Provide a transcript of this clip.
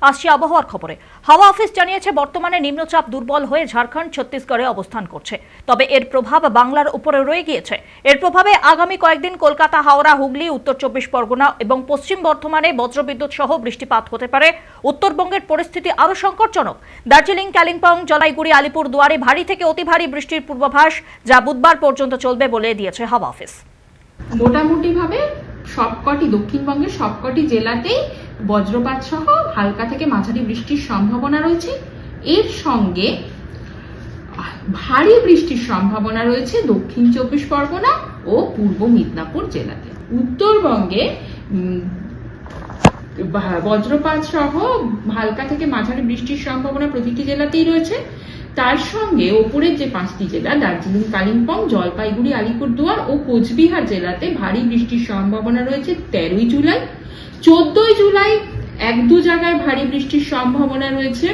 আসছে আবহাওয়ার খবরে। হাওয়া অফিস জানিয়েছে বর্তমানে নিম্নচাপ দুর্বল হয়ে ঝাড়খণ্ড ছত্তিশগড়ে অবস্থান করছে, তবে এর প্রভাব বাংলার উপরে রয়ে গিয়েছে। এর প্রভাবে আগামী কয়েকদিন কলকাতা, হাওড়া, হুগলি, উত্তর চব্বিশ পরগনা এবং পশ্চিম বর্ধমানে বজ্রবিদ্যুৎ সহ বৃষ্টিপাত হতে পারে। উত্তরবঙ্গের পরিস্থিতি আরও সংকটজনক। দার্জিলিং, কালিম্পং, জলপাইগুড়ি, আলিপুরদুয়ারে ভারী থেকে অতি ভারী বৃষ্টির পূর্বাভাস, যা বুধবার পর্যন্ত চলবে বলে দিয়েছে হাওয়া অফিস। মোটামুটি ভাবে সবকটি দক্ষিণবঙ্গের সবকটি জেলাতেই বজ্রপাত সহ হালকা থেকে মাঝারি বৃষ্টির সম্ভাবনা রয়েছে। এর সঙ্গে ভারী বৃষ্টির সম্ভাবনা রয়েছে দক্ষিণ চব্বিশ পরগনা ও পূর্ব মিদনাপুর জেলাতে। উত্তরবঙ্গে বজ্রপাত সহ হালকা থেকে মাঝারি বৃষ্টির সম্ভাবনা প্রতিটি জেলাতেই রয়েছে। তার সঙ্গে ওপরের যে 5টি জেলা দার্জিলিং, কালিম্পং, জলপাইগুড়ি, আলিপুরদুয়ার ও কোচবিহার জেলাতে ভারী বৃষ্টির সম্ভাবনা রয়েছে 13 জুলাই। 14 জুলাই 1-2 জায়গায় ভারী বৃষ্টির সম্ভাবনা রয়েছে।